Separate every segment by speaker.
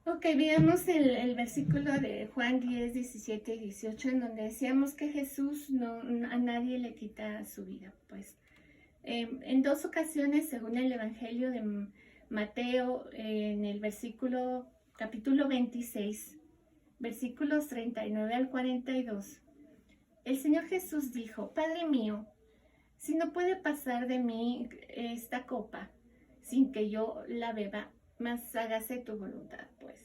Speaker 1: Ok, veamos el versículo de Juan 10, 17 y 18, en donde decíamos que Jesús a nadie le quita su vida. Pues en dos ocasiones, según el Evangelio de Mateo, en el capítulo 26, versículos 39 al 42, el Señor Jesús dijo: Padre mío, si no puede pasar de mí esta copa sin que yo la beba, más hágase tu voluntad. Pues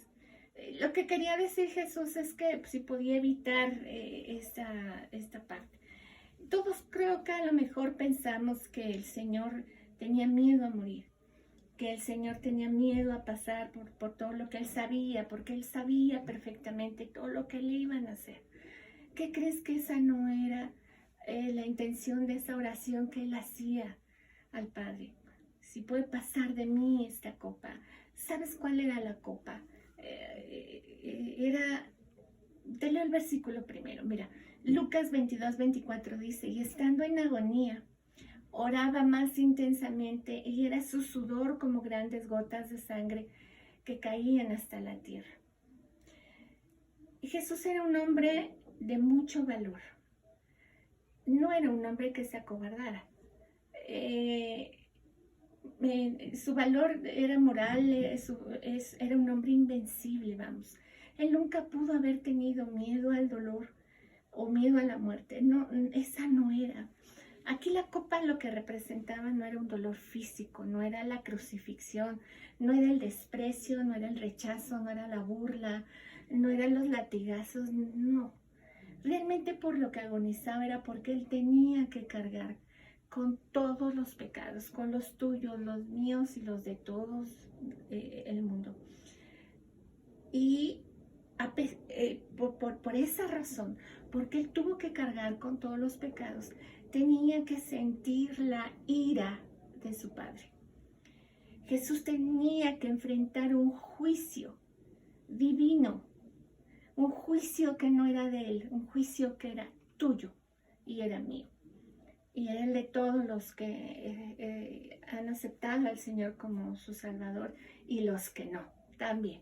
Speaker 1: lo que quería decir Jesús es que si podía evitar esta parte. Todos creo que a lo mejor pensamos que el Señor tenía miedo a morir, que el Señor tenía miedo a pasar por todo lo que Él sabía, porque Él sabía perfectamente todo lo que le iban a hacer. ¿Qué crees que esa no era la intención de esa oración que Él hacía al Padre? Si puede pasar de mí esta copa. ¿Sabes cuál era la copa? Era, te leo el versículo primero, mira, Lucas 22, 24 dice: y estando en agonía, oraba más intensamente, y era su sudor como grandes gotas de sangre que caían hasta la tierra. Y Jesús era un hombre de mucho valor. No era un hombre que se acobardara. Eh, su valor era moral, era un hombre invencible, vamos. Él nunca pudo haber tenido miedo al dolor o miedo a la muerte. No, esa no era. Aquí la copa lo que representaba no era un dolor físico, no era la crucifixión, no era el desprecio, no era el rechazo, no era la burla, no eran los latigazos, no. Realmente por lo que agonizaba era porque él tenía que cargar con todos los pecados, con los tuyos, los míos y los de todos el mundo. Y por esa razón, porque él tuvo que cargar con todos los pecados, tenía que sentir la ira de su Padre. Jesús tenía que enfrentar un juicio divino, un juicio que no era de él, un juicio que era tuyo y era mío. Y era el de todos los que han aceptado al Señor como su Salvador y los que no, también.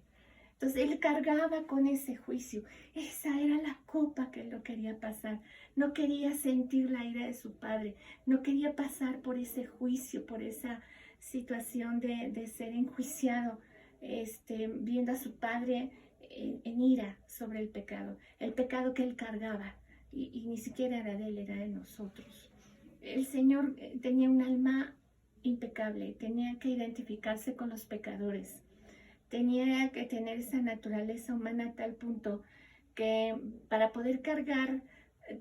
Speaker 1: Entonces él cargaba con ese juicio. Esa era la copa que él no quería pasar. No quería sentir la ira de su padre. No quería pasar por ese juicio, por esa situación de ser enjuiciado, viendo a su padre en ira sobre el pecado que él cargaba. Y ni siquiera era de él, era de nosotros. El Señor tenía un alma impecable, tenía que identificarse con los pecadores, tenía que tener esa naturaleza humana a tal punto que para poder cargar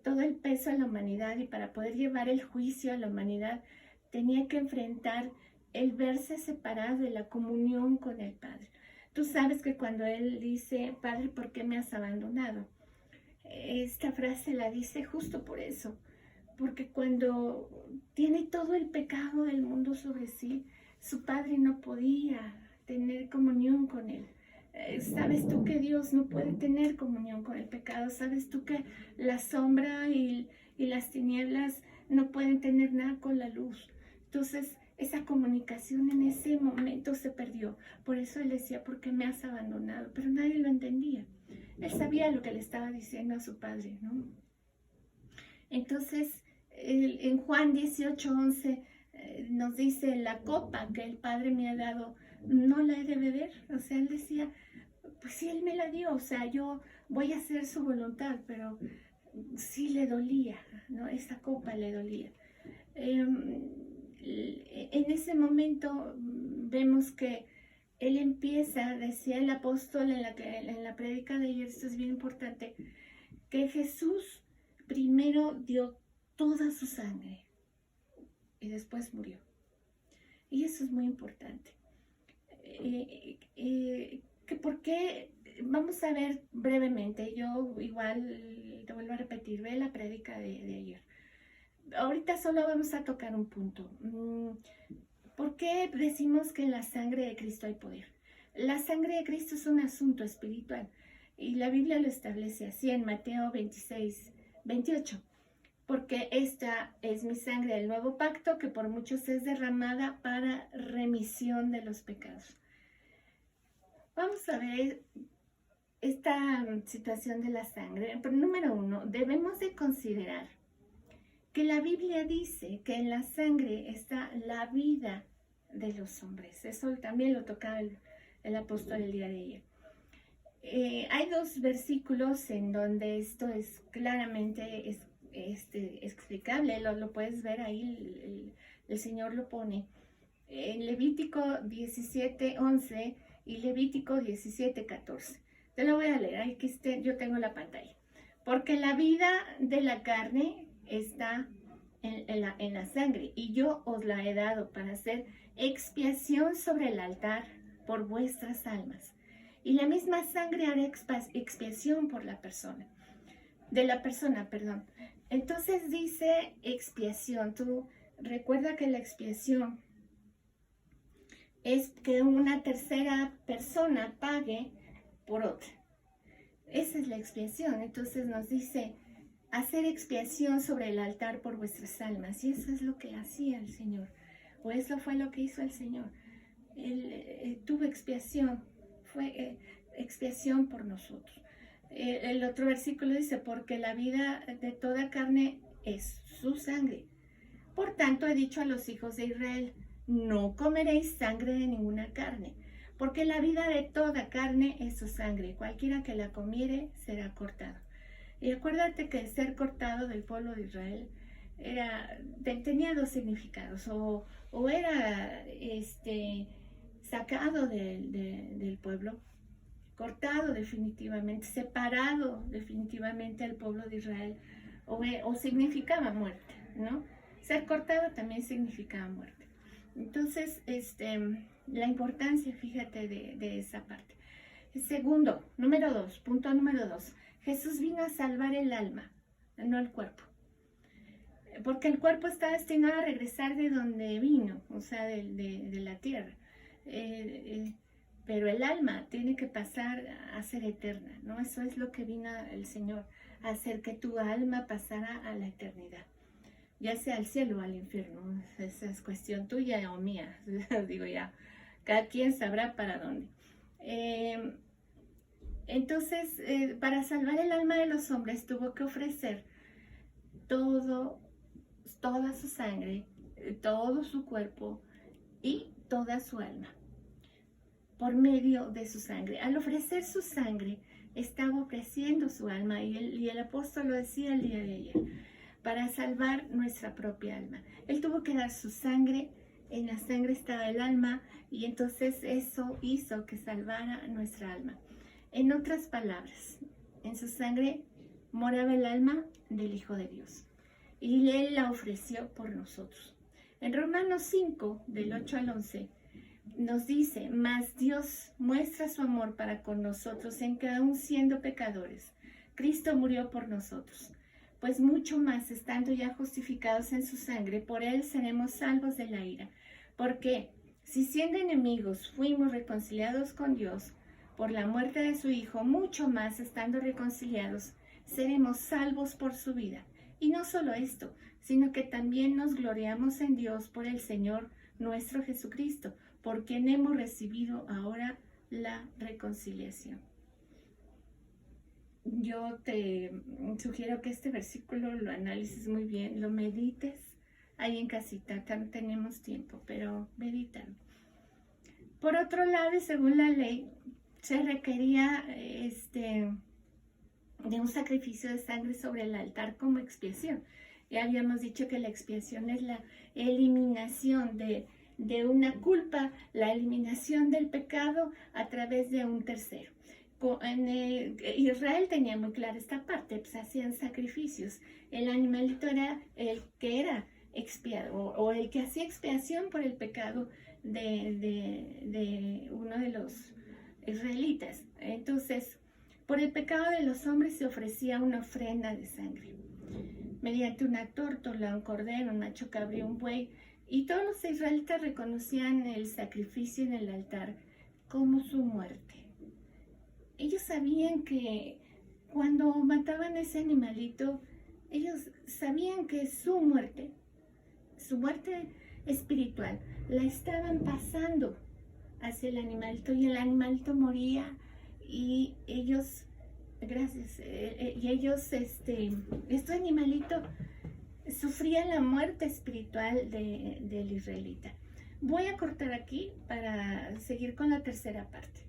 Speaker 1: todo el peso a la humanidad y para poder llevar el juicio a la humanidad, tenía que enfrentar el verse separado de la comunión con el Padre. Tú sabes que cuando Él dice: Padre, ¿por qué me has abandonado? Esta frase la dice justo por eso, porque cuando tiene todo el pecado del mundo sobre sí, su Padre no podía tener comunión con él. Sabes tú que Dios no puede tener comunión con el pecado. Sabes tú que la sombra y las tinieblas no pueden tener nada con la luz. Entonces, esa comunicación en ese momento se perdió. Por eso él decía: ¿por qué me has abandonado? Pero nadie lo entendía. Él sabía lo que le estaba diciendo a su padre, ¿no? Entonces, en Juan 18:11 nos dice: la copa que el Padre me ha dado, no la he de beber. O sea, él decía: pues sí, él me la dio, o sea, yo voy a hacer su voluntad, pero sí le dolía, ¿no? Esa copa le dolía. En ese momento vemos que él empieza, decía el apóstol en la prédica de ayer, esto es bien importante, que Jesús primero dio toda su sangre y después murió. Y eso es muy importante. ¿Por qué? Vamos a ver brevemente. Yo igual te vuelvo a repetir, ve la prédica de ayer. Ahorita solo vamos a tocar un punto. ¿Por qué decimos que en la sangre de Cristo hay poder? La sangre de Cristo es un asunto espiritual y la Biblia lo establece así en Mateo 26, 28. Porque esta es mi sangre del nuevo pacto, que por muchos es derramada para remisión de los pecados. Vamos a ver esta situación de la sangre. Pero, número uno, debemos de considerar que la Biblia dice que en la sangre está la vida de los hombres. Eso también lo tocaba el apóstol el día de ayer. Hay dos versículos en donde esto es claramente explicable, lo puedes ver ahí, el Señor lo pone. En Levítico 17:11 y Levítico 17:14. Te lo voy a leer, aquí yo tengo la pantalla. Porque la vida de la carne está en la sangre, y yo os la he dado para hacer expiación sobre el altar por vuestras almas. Y la misma sangre hará expiación por la persona. Perdón. Entonces dice expiación. Tú recuerda que la expiación es que una tercera persona pague por otra. Esa es la expiación. Entonces nos dice hacer expiación sobre el altar por vuestras almas. Y eso es lo que hacía el Señor. O eso fue lo que hizo el Señor. Él tuvo expiación. Fue expiación por nosotros. El otro versículo dice, porque la vida de toda carne es su sangre. Por tanto, he dicho a los hijos de Israel, no comeréis sangre de ninguna carne, porque la vida de toda carne es su sangre. Cualquiera que la comiere será cortado. Y acuérdate que el ser cortado del pueblo de Israel tenía dos significados. O era sacado del pueblo, cortado definitivamente, separado definitivamente del pueblo de Israel, o significaba muerte, ¿no? Ser cortado también significaba muerte. Entonces, la importancia, fíjate, de esa parte. Segundo, punto número dos, Jesús vino a salvar el alma, no el cuerpo. Porque el cuerpo está destinado a regresar de donde vino, o sea, de la tierra. Pero el alma tiene que pasar a ser eterna, ¿no? Eso es lo que vino el Señor, a hacer que tu alma pasara a la eternidad, ya sea al cielo o al infierno. Esa es cuestión tuya o mía. Digo, ya, cada quien sabrá para dónde. Entonces, para salvar el alma de los hombres tuvo que ofrecer toda su sangre, todo su cuerpo y toda su alma, por medio de su sangre. Al ofrecer su sangre, estaba ofreciendo su alma, y el apóstol lo decía el día de ayer, para salvar nuestra propia alma. Él tuvo que dar su sangre, en la sangre estaba el alma, y entonces eso hizo que salvara nuestra alma. En otras palabras, en su sangre moraba el alma del Hijo de Dios, y Él la ofreció por nosotros. En Romanos 5, del 8 al 11, nos dice, mas Dios muestra su amor para con nosotros en que aun siendo pecadores, Cristo murió por nosotros. Pues mucho más, estando ya justificados en su sangre, por Él seremos salvos de la ira. Porque si siendo enemigos fuimos reconciliados con Dios por la muerte de su Hijo, mucho más, estando reconciliados, seremos salvos por su vida. Y no solo esto, sino que también nos gloriamos en Dios por el Señor nuestro Jesucristo, por quien hemos recibido ahora la reconciliación. Yo te sugiero que este versículo lo analices muy bien, lo medites ahí en casita. No tenemos tiempo, pero medítalo. Por otro lado, según la ley, se requería de un sacrificio de sangre sobre el altar como expiación. Ya habíamos dicho que la expiación es la eliminación de una culpa, la eliminación del pecado a través de un tercero. Israel tenía muy clara esta parte, pues hacían sacrificios. El animalito era el que era expiado, o el que hacía expiación por el pecado de uno de los israelitas. Entonces, por el pecado de los hombres se ofrecía una ofrenda de sangre, mediante una tórtola, un cordero, un macho cabrío, un buey, y todos los israelitas reconocían el sacrificio en el altar como su muerte. Ellos sabían que cuando mataban a ese animalito, ellos sabían que su muerte espiritual, la estaban pasando hacia el animalito y el animalito moría y ellos, gracias, y ellos, este animalito sufría la muerte espiritual del israelita. Voy a cortar aquí para seguir con la tercera parte.